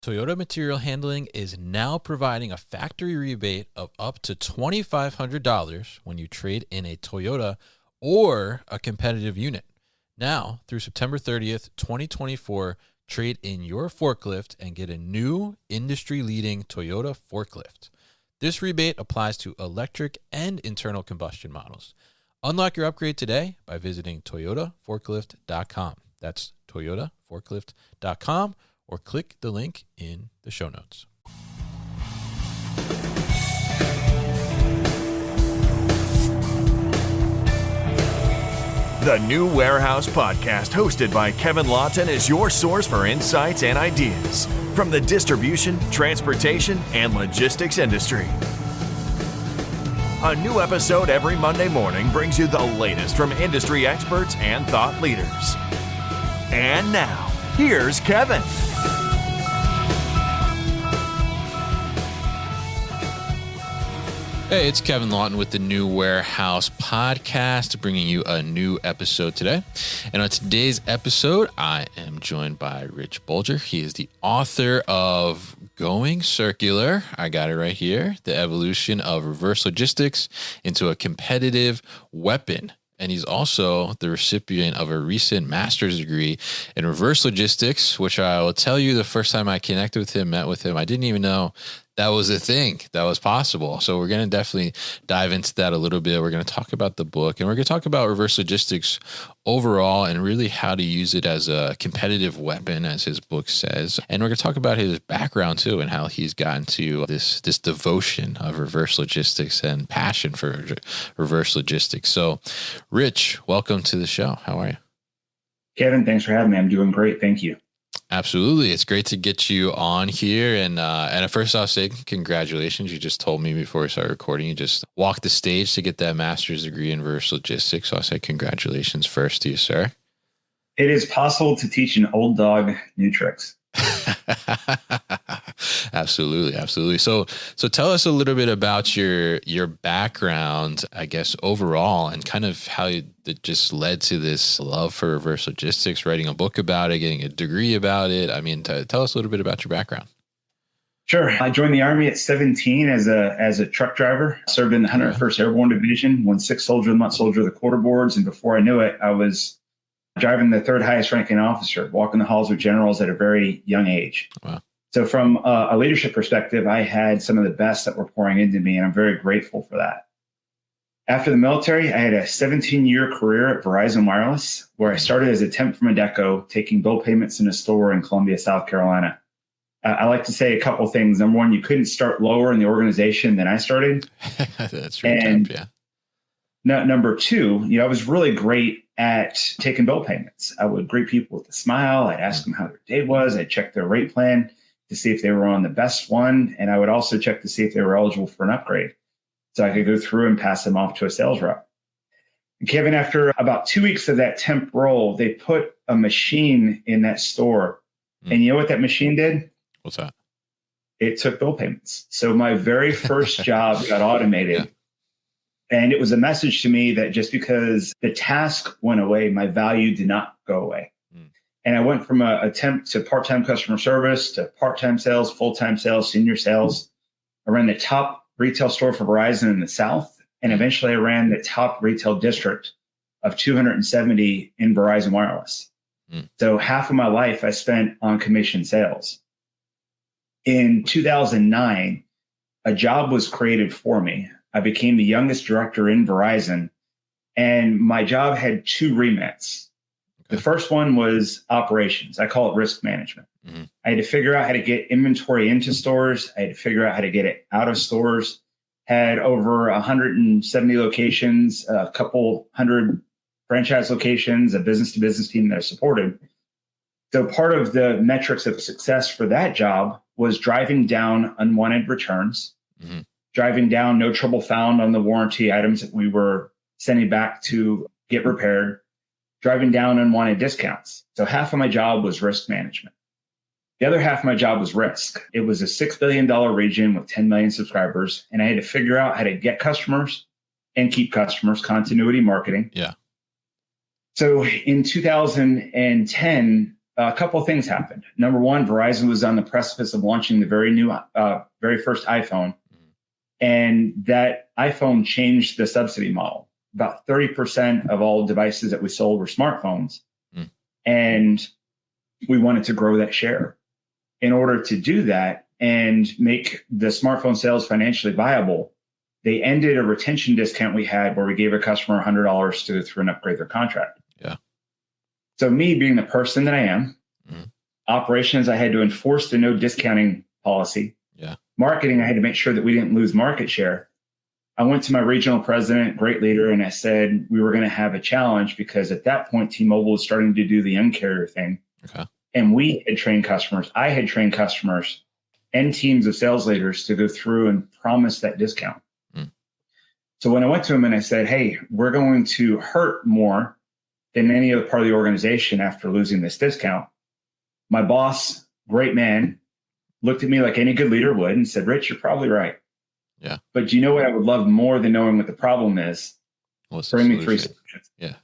Toyota Material Handling is now providing a factory rebate of up to $2,500 when you trade in a Toyota or a competitive unit. Now, through September 30th, 2024, trade in your forklift and get a new industry-leading Toyota forklift. This rebate applies to electric and internal combustion models. Unlock your upgrade today by visiting toyotaforklift.com. That's toyotaforklift.com, or click the link in the show notes. The New Warehouse Podcast, hosted by Kevin Lawton, is your source for insights and ideas from the distribution, transportation, and logistics industry. A new episode every Monday morning brings you the latest from industry experts and thought leaders. And now, here's Kevin. Hey, it's Kevin Lawton with the New Warehouse Podcast, bringing you a new episode today. And on today's episode, I am joined by Rich Bulger. He is the author of Going Circular. I got it right here. The Evolution of Reverse Logistics into a Competitive Weapon. And he's also the recipient of a recent master's degree in reverse logistics, which I will tell you the first time I connected with him, met with him, I didn't even know that was a thing that was possible. So we're going to definitely dive into that a little bit. We're going to talk about the book, and we're going to talk about reverse logistics overall and really how to use it as a competitive weapon, as his book says. And we're going to talk about his background too, and how he's gotten to this devotion of reverse logistics and passion for reverse logistics. So Rich, welcome to the show. How are you? Kevin, thanks for having me. I'm doing great. Thank you. Absolutely. It's great to get you on here. And at first I'll say congratulations. You just told me before we started recording, you just walked the stage to get that master's degree in reverse logistics. So I'll say congratulations first to you, sir. It is possible to teach an old dog new tricks. Absolutely. Absolutely. So tell us a little bit about your background, I guess, overall, and kind of how it just led to this love for reverse logistics, writing a book about it, getting a degree about it. I mean, tell us a little bit about your background. Sure. I joined the Army at 17 as a truck driver, served in the 101st Airborne Division, won 6 soldier of the month, soldier of the quarter boards. And before I knew it, I was driving the third highest ranking officer, walking the halls of generals at a very young age. Wow. So from a leadership perspective, I had some of the best that were pouring into me, and I'm very grateful for that. After the military, I had a 17-year career at Verizon Wireless, where I started as a temp from a deco, taking bill payments in a store in Columbia, South Carolina. I like to say a couple things. Number one, you couldn't start lower in the organization than I started. That's right. And temp, yeah. Number two, I was really great at taking bill payments. I would greet people with a smile. I'd ask them how their day was. I'd check their rate plan to see if they were on the best one. And I would also check to see if they were eligible for an upgrade, so I could go through and pass them off to a sales rep. And Kevin, after about 2 weeks of that temp role, they put a machine in that store. And you know what that machine did? What's that? It took bill payments. So my very first job got automated. And it was a message to me that just because the task went away, my value did not go away. And I went from a temp to part-time customer service to part-time sales, full-time sales, senior sales. I ran the top retail store for Verizon in the South. And eventually I ran the top retail district of 270 in Verizon Wireless. So half of my life I spent on commission sales. In 2009, a job was created for me. I became the youngest director in Verizon, and my job had 2 remits. The first one was operations. I call it risk management. I had to figure out how to get inventory into stores. I had to figure out how to get it out of stores. Had over 170 locations, a couple hundred franchise locations, a business-to-business team that I supported. So part of the metrics of success for that job was driving down unwanted returns, driving down no trouble found on the warranty items that we were sending back to get repaired, driving down unwanted discounts. So half of my job was risk management. The other half of my job was risk. It was a $6 billion region with 10 million subscribers, and I had to figure out how to get customers and keep customers, continuity marketing. Yeah. So in 2010, a couple of things happened. Number one, Verizon was on the precipice of launching the very first iPhone. And that iPhone changed the subsidy model. About 30% of all devices that we sold were smartphones. And we wanted to grow that share. In order to do that and make the smartphone sales financially viable, they ended a retention discount we had where we gave a customer $100 to go through and upgrade their contract. Yeah. So me being the person that I am, operations, I had to enforce the no discounting policy. Yeah. Marketing, I had to make sure that we didn't lose market share. I went to my regional president, great leader, and I said we were going to have a challenge because at that point, T-Mobile was starting to do the Un-carrier thing. Okay. And we had trained customers. I had trained customers and teams of sales leaders to go through and promise that discount. So when I went to him and I said, hey, we're going to hurt more than any other part of the organization after losing this discount, my boss, great man, looked at me like any good leader would and said, Rich, you're probably right. Yeah. But do you know what I would love more than knowing what the problem is? Bring me 3 solutions. Yeah.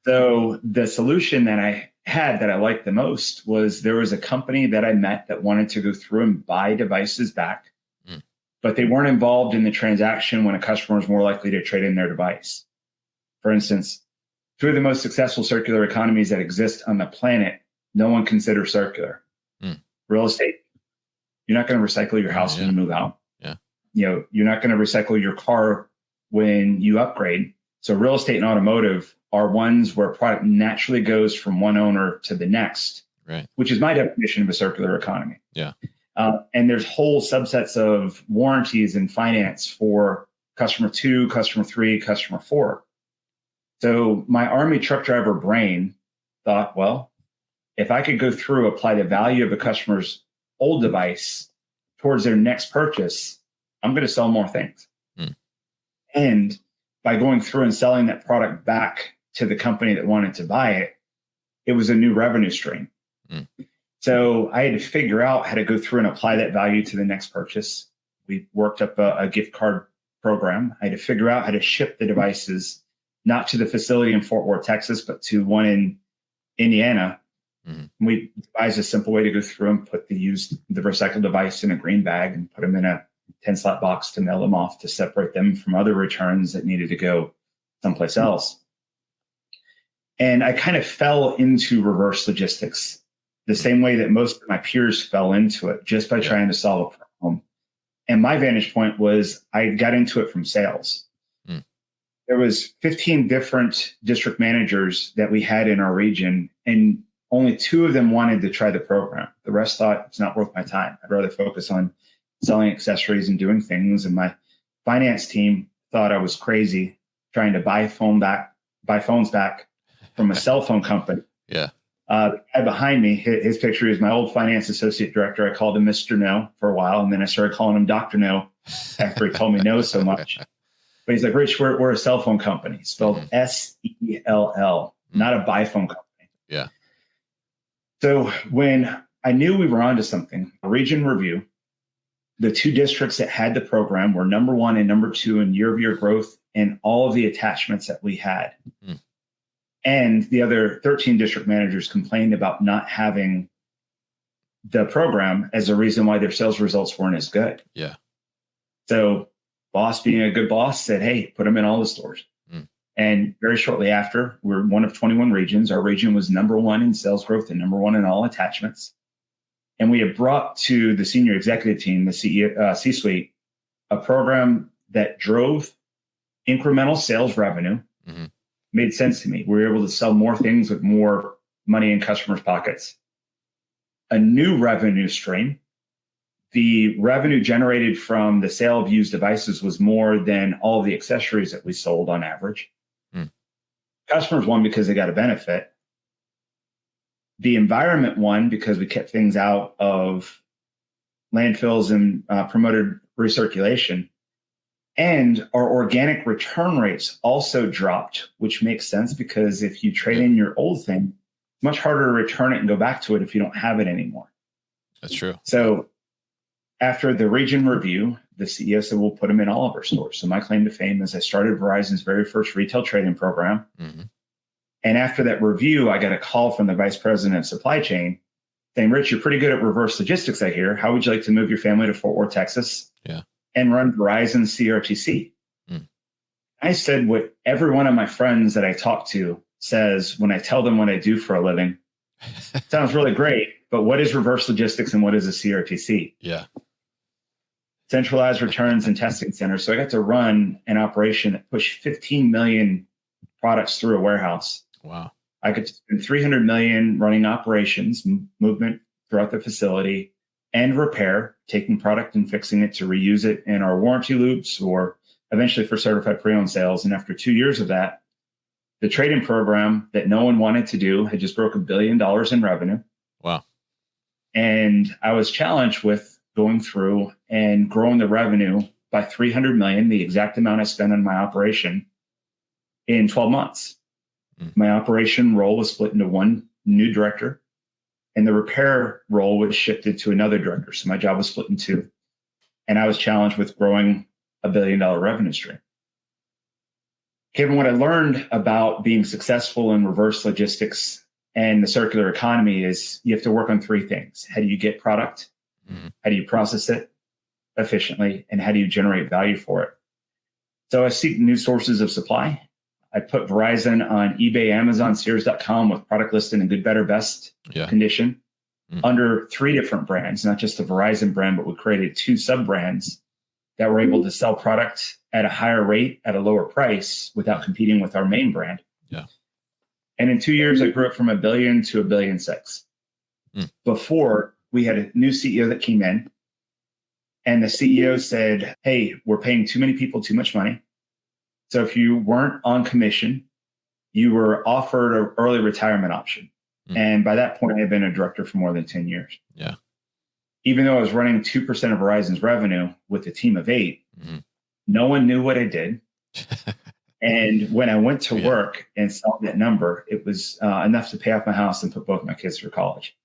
So the solution that I had that I liked the most was there was a company that I met that wanted to go through and buy devices back, but they weren't involved in the transaction when a customer was more likely to trade in their device. For instance, 2 of the most successful circular economies that exist on the planet, no one considers circular. Real estate. You're not going to recycle your house when you move out. Yeah. You're not going to recycle your car when you upgrade. So real estate and automotive are ones where a product naturally goes from one owner to the next, right? Which is my definition of a circular economy. Yeah. And there's whole subsets of warranties and finance for customer 2, customer 3, customer 4. So my Army truck driver brain thought, well, if I could go through, apply the value of a customer's old device towards their next purchase, I'm going to sell more things. And by going through and selling that product back to the company that wanted to buy it, it was a new revenue stream. So I had to figure out how to go through and apply that value to the next purchase. We worked up a gift card program. I had to figure out how to ship the devices, not to the facility in Fort Worth, Texas, but to one in Indiana. We devised a simple way to go through and put the recycled device in a green bag and put them in a 10-slot box to mail them off to separate them from other returns that needed to go someplace else. And I kind of fell into reverse logistics the same way that most of my peers fell into it, just by trying to solve a problem. And my vantage point was I got into it from sales. There was 15 different district managers that we had in our region, and only 2 of them wanted to try the program. The rest thought it's not worth my time. I'd rather focus on selling accessories and doing things. And my finance team thought I was crazy trying to buy phones back from a cell phone company. Yeah. The guy behind me, his picture is my old finance associate director. I called him Mr. No for a while, and then I started calling him Dr. No after he told me no so much. But he's like, Rich, we're a cell phone company, spelled S-E-L-L, not a buy phone company. Yeah. So when I knew we were onto something, a region review, the 2 districts that had the program were number 1 and number 2 in year-over-year growth and all of the attachments that we had. And the other 13 district managers complained about not having the program as a reason why their sales results weren't as good. Yeah. So boss, being a good boss, said, hey, put them in all the stores. And very shortly after, we're one of 21 regions. Our region was number 1 in sales growth and number 1 in all attachments. And we had brought to the senior executive team, the C-suite, a program that drove incremental sales revenue. Made sense to me. We were able to sell more things with more money in customers' pockets. A new revenue stream. The revenue generated from the sale of used devices was more than all of the accessories that we sold on average. Customers won because they got a benefit. The environment won because we kept things out of landfills and promoted recirculation. And our organic return rates also dropped, which makes sense because if you trade in your old thing, it's much harder to return it and go back to it if you don't have it anymore. That's true. So after the region review, the CEO said, we'll put them in all of our stores. So my claim to fame is I started Verizon's very first retail trade-in program. And after that review, I got a call from the vice president of supply chain saying, Rich, you're pretty good at reverse logistics, I hear. How would you like to move your family to Fort Worth, Texas and run Verizon CRTC? I said what every one of my friends that I talk to says when I tell them what I do for a living. Sounds really great, but what is reverse logistics and what is a CRTC? Yeah. Centralized returns and testing center. So I got to run an operation that pushed 15 million products through a warehouse. Wow. I could spend 300 million running operations, movement throughout the facility, and repair, taking product and fixing it to reuse it in our warranty loops or eventually for certified pre-owned sales. And after 2 years of that, the trading program that no one wanted to do had just broke $1 billion in revenue. Wow. And I was challenged with going through and growing the revenue by 300 million, the exact amount I spent on my operation in 12 months. My operation role was split into one new director, and the repair role was shifted to another director. So my job was split in two. And I was challenged with growing $1 billion revenue stream. Kevin, what I learned about being successful in reverse logistics and the circular economy is you have to work on three things. How do you get product? How do you process it efficiently? And how do you generate value for it? So I seek new sources of supply. I put Verizon on eBay, Amazon, Sears.com with product listed in good, better, best condition under 3 different brands, not just the Verizon brand, but we created 2 sub-brands that were able to sell product at a higher rate at a lower price without competing with our main brand. Yeah. And in 2 years, I grew it from $1 billion to $1.6 billion. Before, we had a new CEO that came in, and the CEO said, hey, we're paying too many people too much money. So if you weren't on commission, you were offered an early retirement option. And by that point, I had been a director for more than 10 years. Yeah. Even though I was running 2% of Verizon's revenue with a team of 8, no one knew what I did. And when I went to work and saw that number, it was enough to pay off my house and put both my kids through college.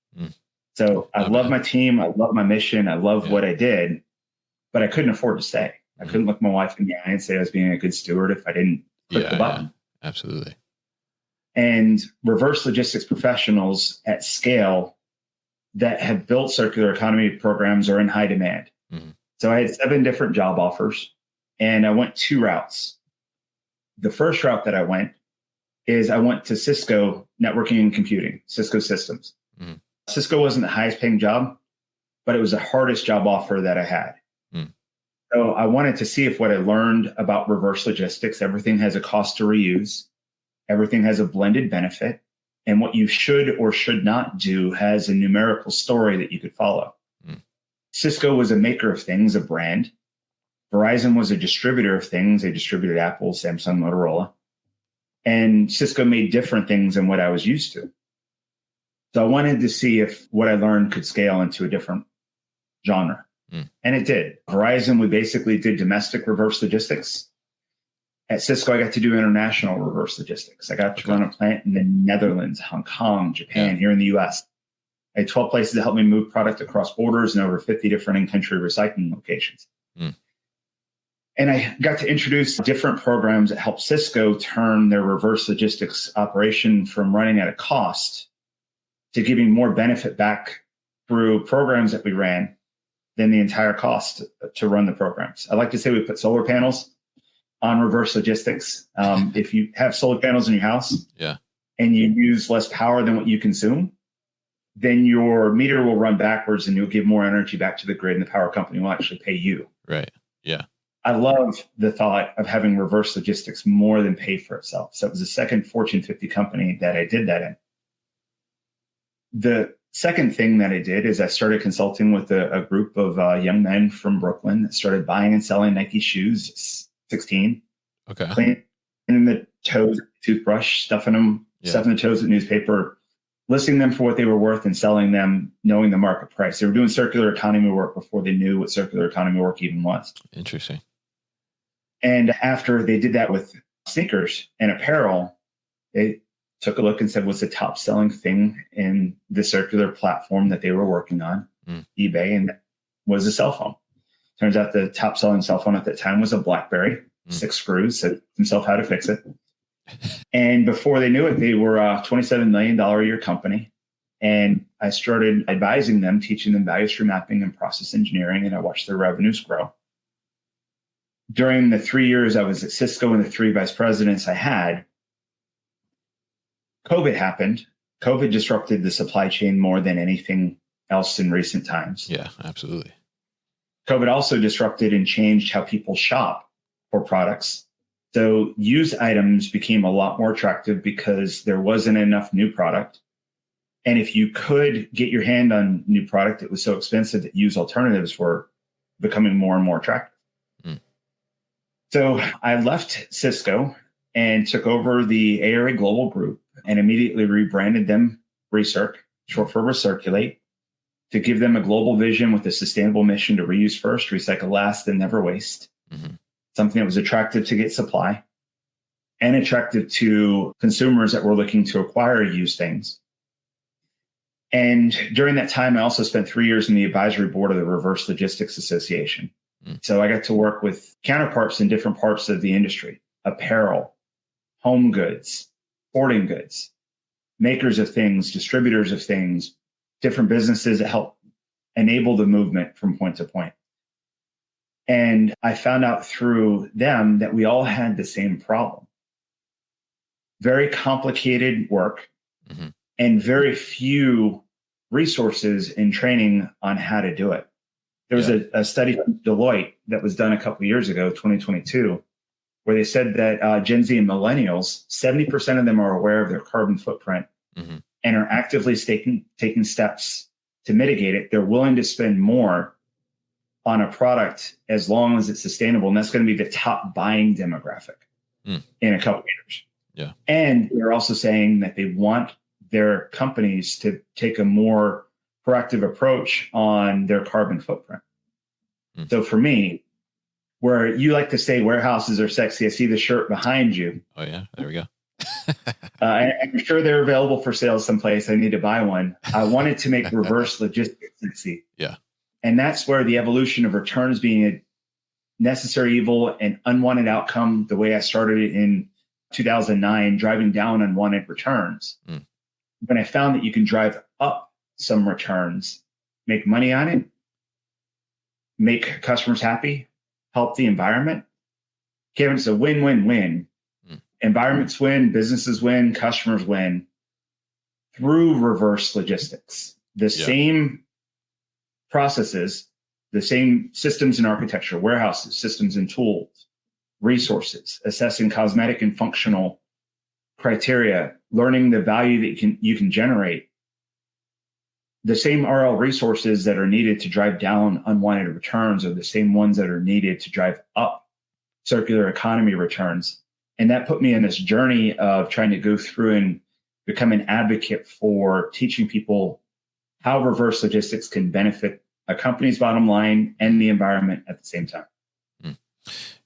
So I love my team. I love my mission. I love what I did, but I couldn't afford to stay. I couldn't look my wife in the eye and say I was being a good steward if I didn't click the button. Yeah, absolutely. And reverse logistics professionals at scale that have built circular economy programs are in high demand. So I had 7 different job offers, and I went 2 routes. The first route that I went is I went to Cisco networking and computing, Cisco Systems. Cisco wasn't the highest paying job, but it was the hardest job offer that I had. So I wanted to see if what I learned about reverse logistics, everything has a cost to reuse, everything has a blended benefit, and what you should or should not do has a numerical story that you could follow. Cisco was a maker of things, a brand. Verizon was a distributor of things. They distributed Apple, Samsung, Motorola. And Cisco made different things than what I was used to. So I wanted to see if what I learned could scale into a different genre. And it did. Verizon, we basically did domestic reverse logistics. At Cisco, I got to do international reverse logistics. I got to run a plant in the Netherlands, Hong Kong, Japan, here in the US. I had 12 places to help me move product across borders and over 50 different in-country recycling locations. And I got to introduce different programs that help Cisco turn their reverse logistics operation from running at a cost to giving more benefit back through programs that we ran than the entire cost to run the programs. I like to say we put solar panels on reverse logistics. If you have solar panels in your house and you use less power than what you consume, then your meter will run backwards and you'll give more energy back to the grid, and the power company will actually pay you. Right. Yeah. I love the thought of having reverse logistics more than pay for itself. So it was the second Fortune 50 company that I did that in. The second thing that I did is I started consulting with a group of young men from Brooklyn that started buying and selling Nike shoes at 16. Cleaning the toes with a toothbrush, stuffing the toes with newspaper, listing them for what they were worth and selling them, knowing the market price. They were doing circular economy work before they knew what circular economy work even was. Interesting. And after they did that with sneakers and apparel, they took a look and said, what's the top selling thing in the circular platform that they were working on, eBay, and that was a cell phone. Turns out the top selling cell phone at that time was a BlackBerry, 6 screws, said himself how to fix it. And before they knew it, they were a $27 million a year company. And I started advising them, teaching them value stream mapping and process engineering, and I watched their revenues grow. During the 3 years I was at Cisco and the 3 vice presidents I had, COVID happened. COVID disrupted the supply chain more than anything else in recent times. Yeah, absolutely. COVID also disrupted and changed how people shop for products. So used items became a lot more attractive because there wasn't enough new product. And if you could get your hand on new product, it was so expensive that used alternatives were becoming more and more attractive. So I left Cisco and took over the ARA Global Group and immediately rebranded them Recirc, short for Recirculate, to give them a global vision with a sustainable mission to reuse first, recycle last, and never waste. Something that was attractive to get supply and attractive to consumers that were looking to acquire used things. And during that time, I also spent 3 years in the advisory board of the Reverse Logistics Association. So I got to work with counterparts in different parts of the industry: apparel, home goods, sporting goods, makers of things, distributors of things, different businesses that help enable the movement from point to point. And I found out through them that we all had the same problem. Very complicated work and very few resources and training on how to do it. There was a study from Deloitte that was done a couple of years ago, 2022, where they said that Gen Z and millennials, 70% of them are aware of their carbon footprint and are actively taking steps to mitigate it. They're willing to spend more on a product as long as it's sustainable. And that's going to be the top buying demographic in a couple of years. Yeah. And they're also saying that they want their companies to take a more proactive approach on their carbon footprint. So for me, where you like to say warehouses are sexy, I see the shirt behind you. Oh yeah, there we go. I'm sure they're available for sale someplace. I need to buy one. I wanted to make reverse logistics sexy. Yeah. And that's where the evolution of returns being a necessary evil and unwanted outcome, the way I started it in 2009, driving down unwanted returns. When I found that you can drive up some returns, make money on it, make customers happy, help the environment, Kevin, it's a win-win-win. Environments win, businesses win, customers win through reverse logistics. The same processes, the same systems and architecture, warehouses, systems and tools, resources, assessing cosmetic and functional criteria, learning the value that you can generate. The same RL resources that are needed to drive down unwanted returns are the same ones that are needed to drive up circular economy returns. And that put me in this journey of trying to go through and become an advocate for teaching people how reverse logistics can benefit a company's bottom line and the environment at the same time.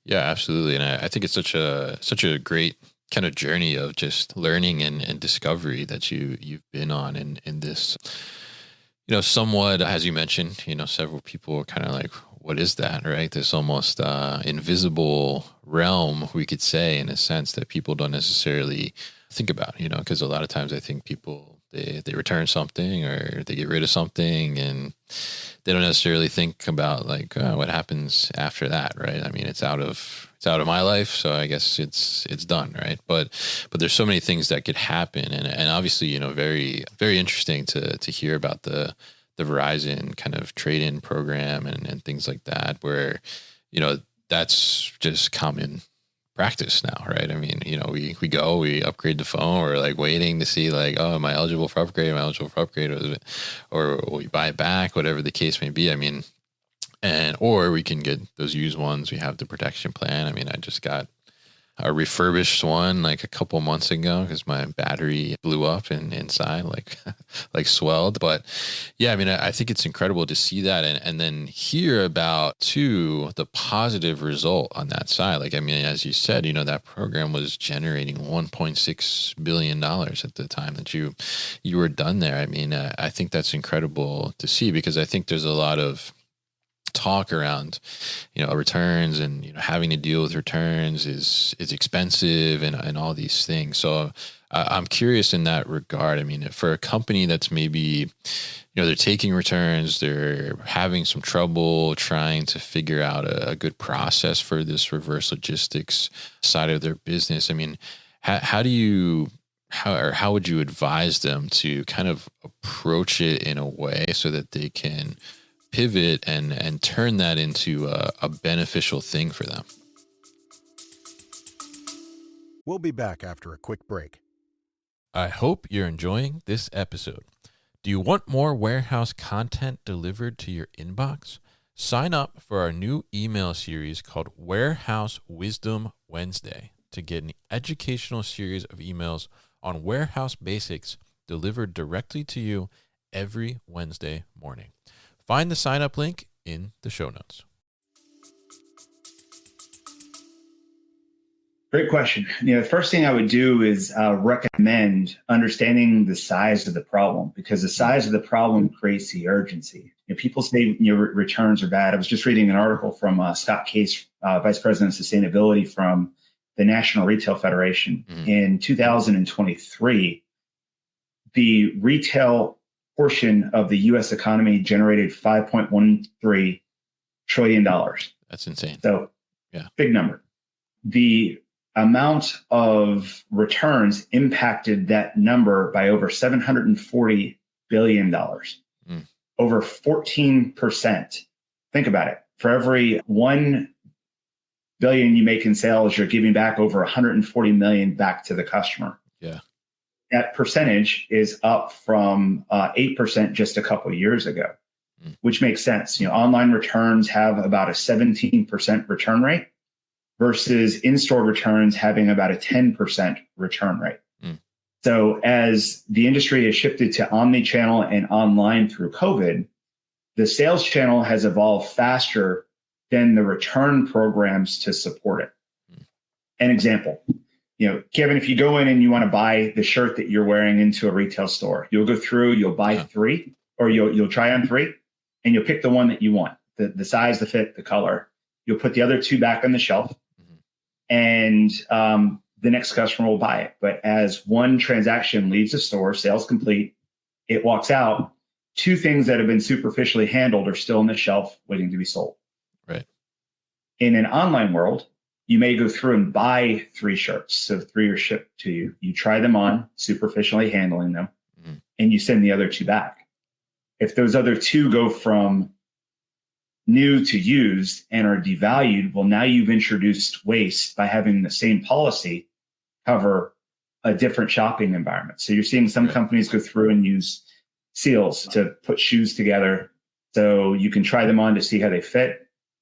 Yeah, absolutely. And I think it's such a great kind of journey of just learning and discovery that you've been on in this, somewhat, as you mentioned, several people are kind of like, what is that, right? This almost invisible realm, we could say, in a sense, that people don't necessarily think about, because a lot of times I think people, they return something or they get rid of something and they don't necessarily think about like what happens after that, right? I mean, it's out of my life, so I guess it's done, right? But there's so many things that could happen, and obviously, very very interesting to hear about the Verizon kind of trade-in program and things like that, where that's just common practice now, right? I mean, we upgrade the phone, we're like waiting to see like, oh, am I eligible for upgrade? Or we buy it back, whatever the case may be. I mean, or we can get those used ones. We have the protection plan. I mean, I just got a refurbished one like a couple months ago because my battery blew up inside, like swelled. But yeah, I mean, I think it's incredible to see that and then hear about too the positive result on that side. Like, I mean, as you said, that program was generating $1.6 billion at the time that you were done there. I mean, I think that's incredible to see because I think there's a lot of talk around, returns and, having to deal with returns is expensive and all these things. So I'm curious in that regard. I mean, for a company that's maybe, they're taking returns, they're having some trouble trying to figure out a good process for this reverse logistics side of their business. I mean, how would you advise them to kind of approach it in a way so that they can pivot and turn that into a beneficial thing for them? We'll be back after a quick break. I hope you're enjoying this episode. Do you want more warehouse content delivered to your inbox? Sign up for our new email series called Warehouse Wisdom Wednesday to get an educational series of emails on warehouse basics delivered directly to you every Wednesday morning. Find the sign up link in the show notes. Great question. The first thing I would do is recommend understanding the size of the problem, because the size of the problem creates the urgency. People say returns are bad. I was just reading an article from Scott Case, Vice President of Sustainability from the National Retail Federation. In 2023, the retail portion of the U.S. economy generated $5.13 trillion. That's insane. So, yeah, big number. The amount of returns impacted that number by over $740 billion, over 14%. Think about it. For every 1 billion you make in sales, you're giving back over 140 million back to the customer. Yeah. That percentage is up from 8% just a couple of years ago, which makes sense. Online returns have about a 17% return rate versus in-store returns having about a 10% return rate. So as the industry has shifted to omni-channel and online through COVID, the sales channel has evolved faster than the return programs to support it. An example, Kevin, if you go in and you want to buy the shirt that you're wearing into a retail store, you'll go through, you'll buy three, or you'll try on three, and you'll pick the one that you want, the size, the fit, the color. You'll put the other two back on the shelf, and the next customer will buy it. But as one transaction leaves the store, sales complete, it walks out, two things that have been superficially handled are still on the shelf waiting to be sold. Right. In an online world, you may go through and buy 3 shirts. So 3 are shipped to you. You try them on, superficially handling them, and you send the other 2 back. If those other 2 go from new to used and are devalued, well, now you've introduced waste by having the same policy cover a different shopping environment. So you're seeing some companies go through and use seals to put shoes together so you can try them on to see how they fit.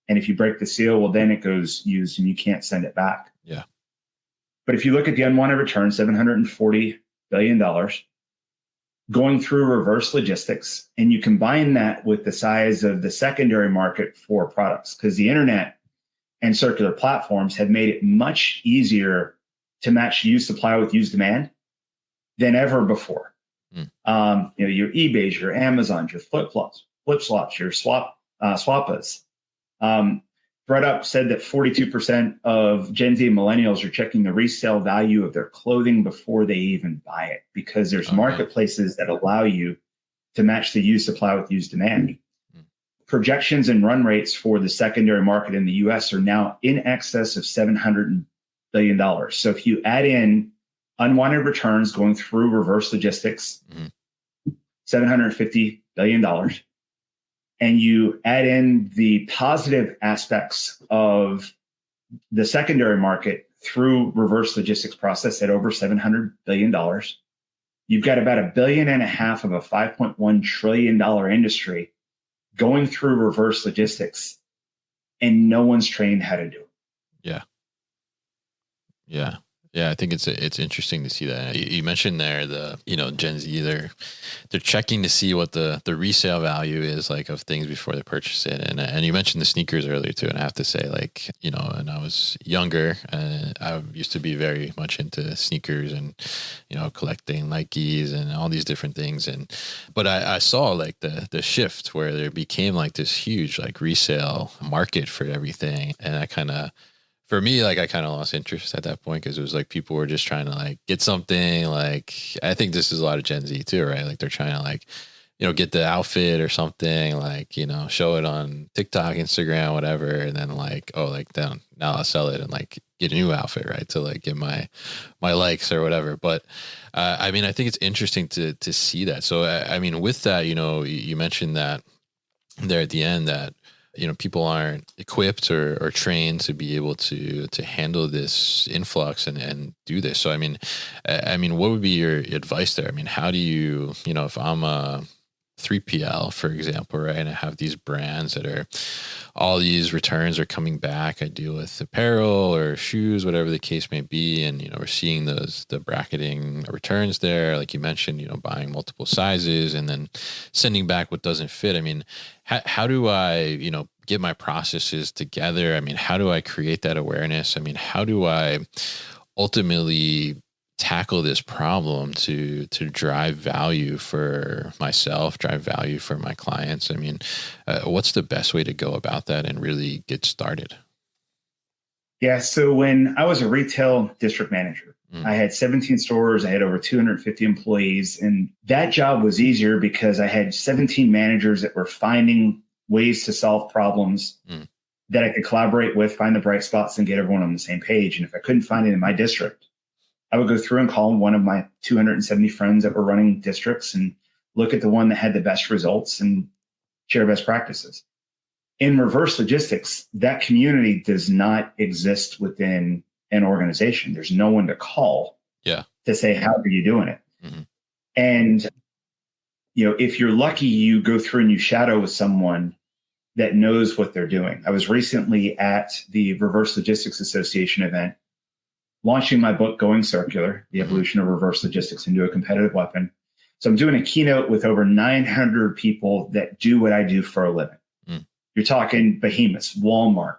And if you break the seal, well, then it goes used and you can't send it back. Yeah. But if you look at the unwanted return, $740 billion, going through reverse logistics, and you combine that with the size of the secondary market for products, because the internet and circular platforms have made it much easier to match used supply with used demand than ever before. Your eBays, your Amazons, your flip-flops, your Swappas. ThreadUp said that 42% of Gen Z and millennials are checking the resale value of their clothing before they even buy it, because there's marketplaces that allow you to match the used supply with used demand. Projections and run rates for the secondary market in the US are now in excess of $700 billion. So if you add in unwanted returns going through reverse logistics, $750 billion, and you add in the positive aspects of the secondary market through reverse logistics process at over $700 billion, you've got about $1.5 billion of a $5.1 trillion industry going through reverse logistics, and no one's trained how to do it. Yeah. Yeah. Yeah, I think it's interesting to see that. You mentioned there Gen Z, they're checking to see what the resale value is like of things before they purchase it. And you mentioned the sneakers earlier too. And I have to say, like, when I was younger, I used to be very much into sneakers and, collecting Nikes and all these different things. But I saw like the shift where there became like this huge like resale market for everything. And for me, like I kind of lost interest at that point because it was like people were just trying to like get something. Like I think this is a lot of Gen Z too, right? Like they're trying to like, get the outfit or something, like, show it on TikTok, Instagram, whatever, and then like, oh, like then now I'll sell it and like get a new outfit, right? To like get my likes or whatever. But I mean, I think it's interesting to see that. So I mean, with that, you mentioned that there at the end that people aren't equipped or trained to be able to handle this influx and do this. So, I mean, what would be your advice there? I mean, how do you, if I'm a 3PL, for example, right, and I have these brands that are all these returns are coming back. I deal with apparel or shoes, whatever the case may be. And, we're seeing the bracketing returns there. Like you mentioned, buying multiple sizes and then sending back what doesn't fit. I mean, how do I, get my processes together? I mean, how do I create that awareness? I mean, how do I ultimately tackle this problem to drive value for myself, drive value for my clients? I mean, what's the best way to go about that and really get started? Yeah. So when I was a retail district manager, I had 17 stores. I had over 250 employees. And that job was easier because I had 17 managers that were finding ways to solve problems that I could collaborate with, find the bright spots and get everyone on the same page. And if I couldn't find it in my district, I would go through and call one of my 270 friends that were running districts and look at the one that had the best results and share best practices. In reverse logistics, that community does not exist within an organization. There's no one to call to say, how are you doing it? Mm-hmm. And, if you're lucky, you go through and you shadow with someone that knows what they're doing. I was recently at the Reverse Logistics Association event, launching my book, Going Circular, The Evolution of Reverse Logistics into a Competitive Weapon. So I'm doing a keynote with over 900 people that do what I do for a living. You're talking behemoths, Walmart,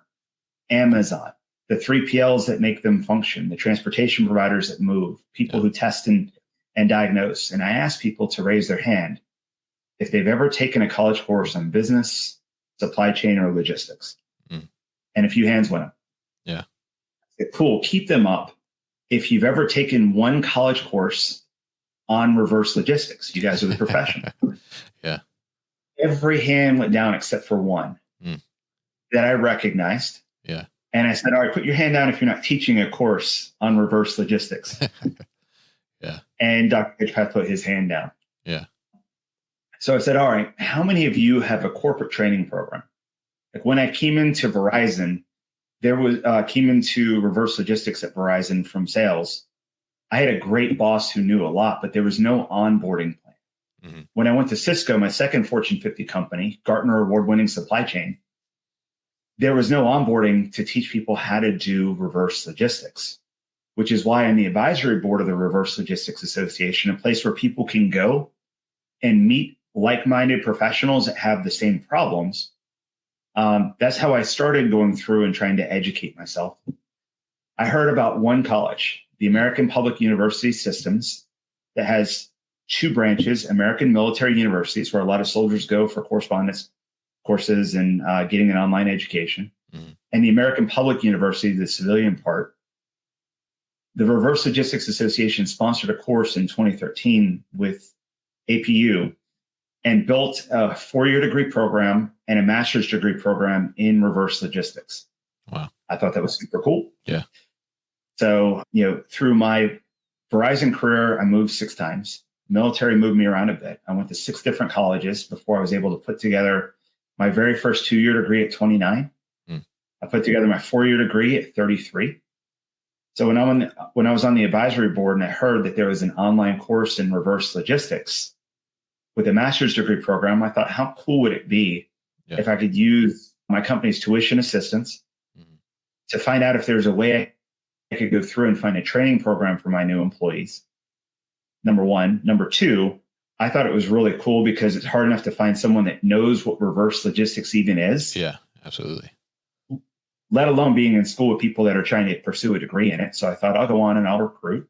Amazon, the 3PLs that make them function, the transportation providers that move, people who test and diagnose. And I ask people to raise their hand if they've ever taken a college course on business, supply chain, or logistics. And a few hands went up. Yeah. Cool. Keep them up. If you've ever taken one college course on reverse logistics, you guys are the professional. Yeah. Every hand went down except for one that I recognized. Yeah. And I said, all right, put your hand down if you're not teaching a course on reverse logistics. Yeah. And Dr. Hitchpath put his hand down. Yeah. So I said, all right, how many of you have a corporate training program? Like when I came into Verizon, came into reverse logistics at Verizon from sales. I had a great boss who knew a lot, but there was no onboarding plan. Mm-hmm. When I went to Cisco, my second Fortune 50 company, Gartner award-winning supply chain, there was no onboarding to teach people how to do reverse logistics, which is why I'm the advisory board of the Reverse Logistics Association, a place where people can go and meet like-minded professionals that have the same problems. That's how I started going through and trying to educate myself. I heard about one college, the American Public University Systems, that has two branches, American Military Universities, where a lot of soldiers go for correspondence courses and getting an online education, and the American Public University, the civilian part. The Reverse Logistics Association sponsored a course in 2013 with APU and built a 4-year degree program and a master's degree program in reverse logistics. Wow. I thought that was super cool. Yeah. So, through my Verizon career, I moved 6 times. Military moved me around a bit. I went to 6 different colleges before I was able to put together my very first 2-year degree at 29. I put together my 4-year degree at 33. So when I was on the advisory board and I heard that there was an online course in reverse logistics with a master's degree program, I thought, how cool would it be if I could use my company's tuition assistance to find out if there's a way I I could go through and find a training program for my new employees. Number one. Number two, I thought it was really cool because it's hard enough to find someone that knows what reverse logistics even is. Yeah, absolutely. Let alone being in school with people that are trying to pursue a degree in it. So I thought I'll go on and I'll recruit.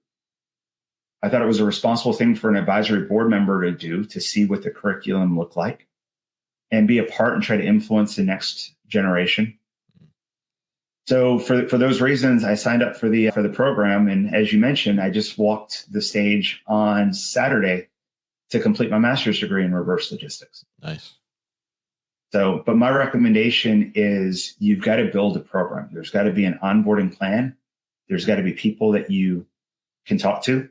I thought it was a responsible thing for an advisory board member to do, to see what the curriculum looked like and be a part and try to influence the next generation. So for those reasons, I signed up for the program. And as you mentioned, I just walked the stage on Saturday to complete my master's degree in reverse logistics. Nice. So, but my recommendation is you've got to build a program. There's got to be an onboarding plan. There's got to be people that you can talk to.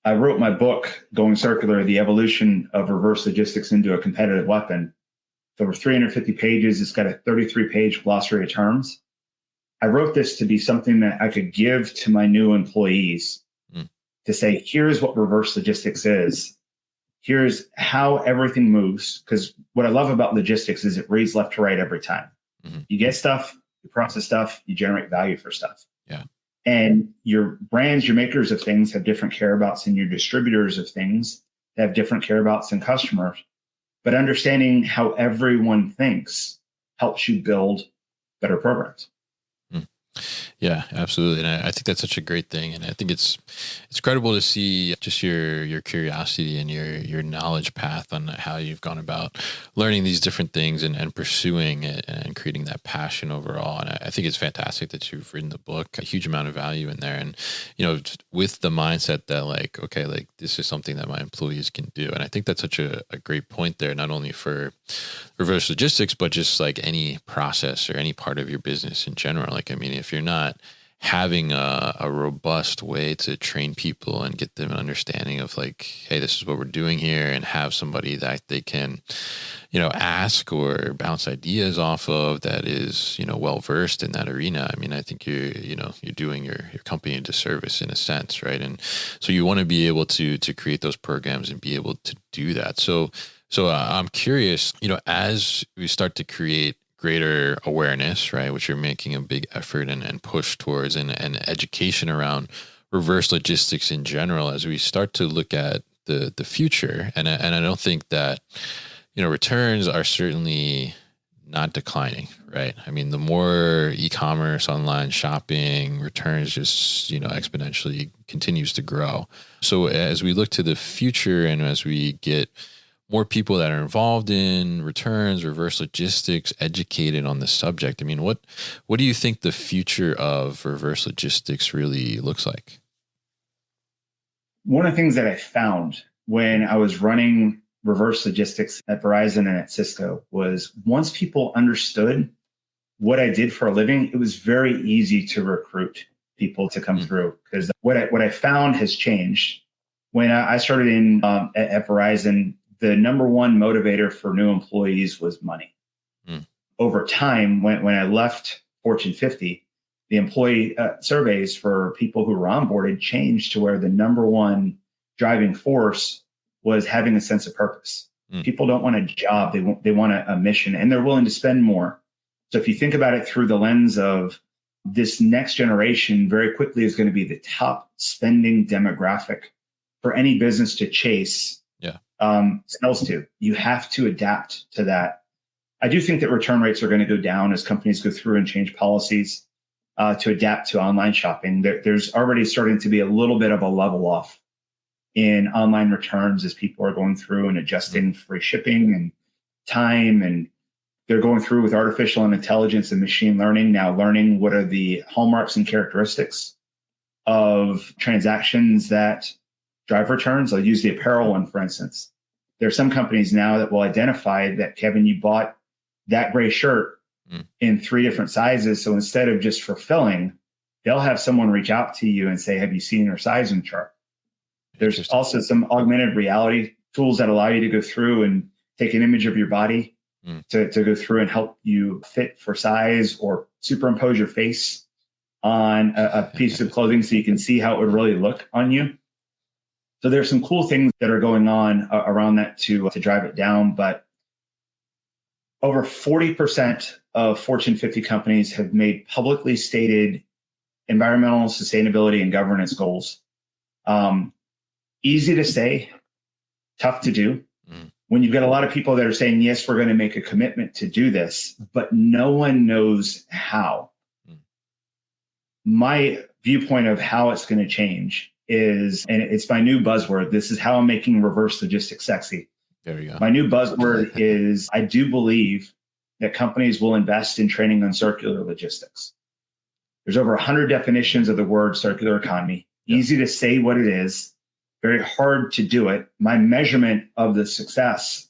I wrote my book, Going Circular, The Evolution of Reverse Logistics into a Competitive Weapon. It's over 350 pages. It's got a 33-page glossary of terms. I wrote this to be something that I could give to my new employees to say, here's what reverse logistics is. Here's how everything moves. Because what I love about logistics is it reads left to right every time. You get stuff, you process stuff, you generate value for stuff. Yeah. And your brands, your makers of things have different care abouts, and your distributors of things have different care abouts than customers. But understanding how everyone thinks helps you build better programs. Yeah, absolutely. And I think that's such a great thing. And I think it's incredible to see just your curiosity and your knowledge path on how you've gone about learning these different things and pursuing it and creating that passion overall. And I think it's fantastic that you've written the book, a huge amount of value in there. And, with the mindset that like, okay, like this is something that my employees can do. And I think that's such a great point there, not only for reverse logistics, but just like any process or any part of your business in general. Like, I mean, if you're not having a robust way to train people and get them an understanding of like, hey, this is what we're doing here, and have somebody that they can, ask or bounce ideas off of that is, well versed in that arena. I mean, I think you're doing your company a disservice in a sense, right? And so you want to be able to create those programs and be able to do that. So I'm curious, as we start to create greater awareness, right, which you're making a big effort and push towards, and education around reverse logistics in general, as we start to look at the future. And I don't think that, returns are certainly not declining, right? I mean, the more e-commerce, online shopping, returns just, exponentially continues to grow. So as we look to the future and as we get more people that are involved in returns, reverse logistics, educated on the subject, I mean, what do you think the future of reverse logistics really looks like? One of the things that I found when I was running reverse logistics at Verizon and at Cisco was once people understood what I did for a living, it was very easy to recruit people to come through, because what I found has changed. When I started in at Verizon, the number one motivator for new employees was money. Over time, when I left Fortune 50, the employee surveys for people who were onboarded changed to where the number one driving force was having a sense of purpose. People don't want a job. They want a mission, and they're willing to spend more. So if you think about it through the lens of this next generation, very quickly is going to be the top spending demographic for any business to chase. Sales to. You have to adapt to that. I do think that return rates are going to go down as companies go through and change policies to adapt to online shopping. There's already starting to be a little bit of a level off in online returns as people are going through and adjusting free shipping and time, and they're going through with artificial intelligence and machine learning, now learning what are the hallmarks and characteristics of transactions that drive returns. I'll use the apparel one, for instance. There are some companies now that will identify that, Kevin, you bought that gray shirt in 3 different sizes. So instead of just fulfilling, they'll have someone reach out to you and say, have you seen your sizing chart? There's also some augmented reality tools that allow you to go through and take an image of your body to go through and help you fit for size, or superimpose your face on a piece of clothing so you can see how it would really look on you. So there's some cool things that are going on around that to drive it down. But over 40% of Fortune 50 companies have made publicly stated environmental sustainability and governance goals. Easy to say, tough to do. When you've got a lot of people that are saying, yes, we're going to make a commitment to do this, but no one knows how. My viewpoint of how it's going to change is, and it's my new buzzword, this is how I'm making reverse logistics sexy. There you go. My new buzzword is, I do believe that companies will invest in training on circular logistics. There's over 100 definitions of the word circular economy. Yeah. Easy to say what it is, very hard to do it. My measurement of the success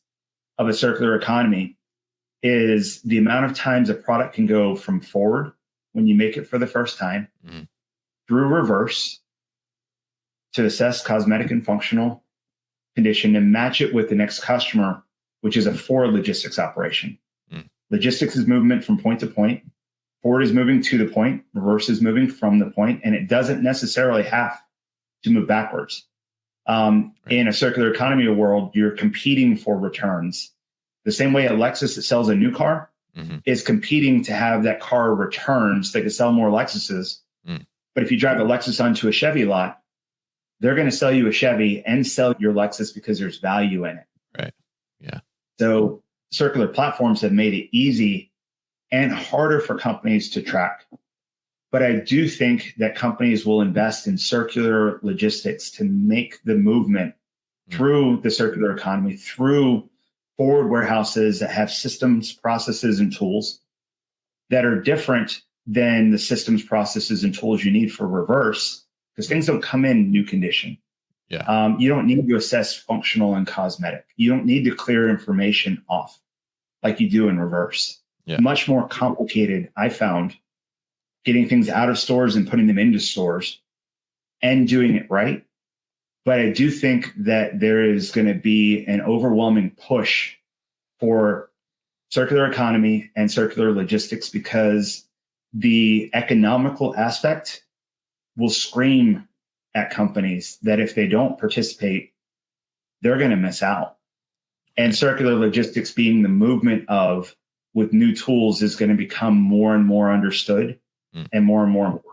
of a circular economy is the amount of times a product can go from forward when you make it for the first time, through reverse to assess cosmetic and functional condition and match it with the next customer, which is a forward logistics operation. Logistics is movement from point to point. Forward is moving to the point. Reverse is moving from the point, and it doesn't necessarily have to move backwards. In a circular economy world, you're competing for returns. The same way a Lexus that sells a new car is competing to have that car returns. They can sell more Lexuses. But if you drive a Lexus onto a Chevy lot, they're going to sell you a Chevy and sell your Lexus because there's value in it. Right. Yeah. So circular platforms have made it easy and harder for companies to track. But I do think that companies will invest in circular logistics to make the movement through the circular economy, through forward warehouses that have systems, processes, and tools that are different than the systems, processes, and tools you need for reverse, because things don't come in new condition. Yeah. You don't need to assess functional and cosmetic. You don't need to clear information off like you do in reverse. Yeah. Much more complicated, I found, getting things out of stores and putting them into stores and doing it right. But I do think that there is going to be an overwhelming push for circular economy and circular logistics because the economical aspect will scream at companies that if they don't participate, they're going to miss out. And circular logistics being the movement of with new tools is going to become more and more understood and more important.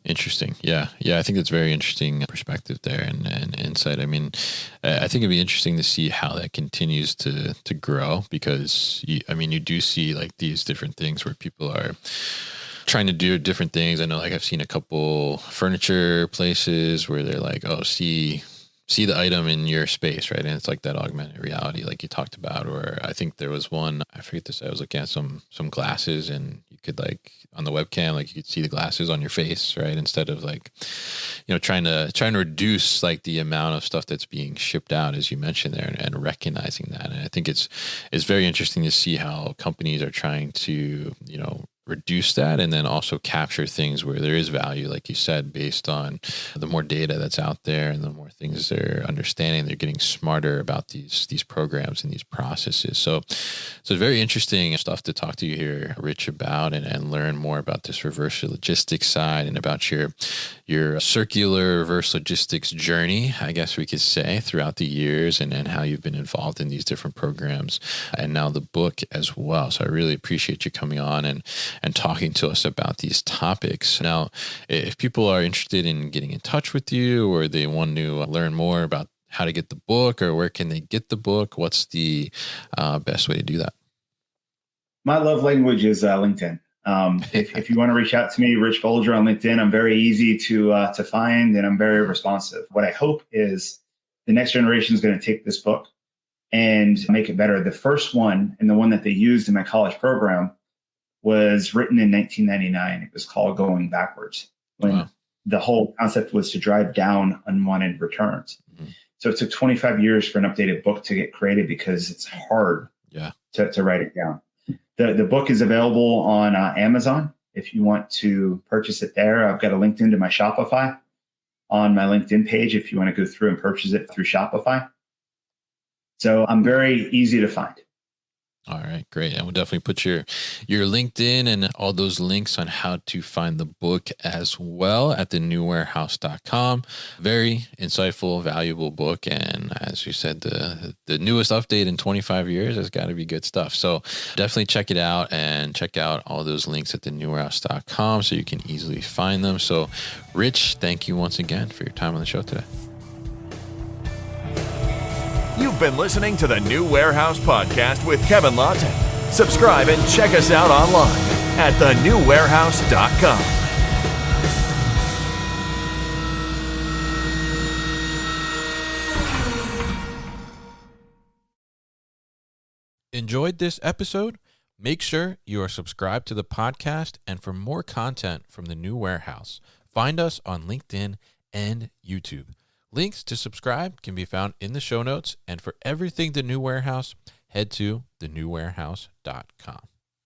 Interesting. Yeah. I think it's very interesting perspective there and insight. I mean, I think it'd be interesting to see how that continues to grow because you do see like these different things where people are trying to do different things. I know like I've seen a couple furniture places where they're like, oh, see the item in your space, right? And it's like that augmented reality, like you talked about, or I think there was one, I forget this, I was looking at some glasses and you could like on the webcam, like you could see the glasses on your face, right? Instead of like, trying to reduce like the amount of stuff that's being shipped out, as you mentioned there, and recognizing that. And I think it's very interesting to see how companies are trying to, reduce that and then also capture things where there is value, like you said, based on the more data that's out there and the more things they're understanding, they're getting smarter about these programs and these processes. So it's very interesting stuff to talk to you here, Rich, about and learn more about this reverse logistics side and about your circular reverse logistics journey, I guess we could say, throughout the years and how you've been involved in these different programs and now the book as well. So I really appreciate you coming on and talking to us about these topics. Now, if people are interested in getting in touch with you or they want to learn more about how to get the book or where can they get the book, what's the best way to do that? My love language is LinkedIn. If you want to reach out to me, Rich Bulger on LinkedIn, I'm very easy to find and I'm very responsive. What I hope is the next generation is going to take this book and make it better. The first one and the one that they used in my college program was written in 1999. It was called Going Backwards, when the whole concept was to drive down unwanted returns. So it took 25 years for an updated book to get created because it's hard to write it down. The book is available on Amazon. If you want to purchase it there, I've got a link into my Shopify on my LinkedIn page if you want to go through and purchase it through Shopify. So I'm very easy to find. All right, great. And we'll definitely put your LinkedIn and all those links on how to find the book as well at thenewwarehouse.com. Very insightful, valuable book. And as you said, the newest update in 25 years has got to be good stuff. So definitely check it out and check out all those links at thenewwarehouse.com so you can easily find them. So Rich, thank you once again for your time on the show today. You've been listening to the New Warehouse Podcast with Kevin Lawton. Subscribe and check us out online at thenewwarehouse.com. Enjoyed this episode? Make sure you are subscribed to the podcast, and for more content from the New Warehouse, find us on LinkedIn and YouTube. Links to subscribe can be found in the show notes, and for everything The New Warehouse, head to thenewwarehouse.com.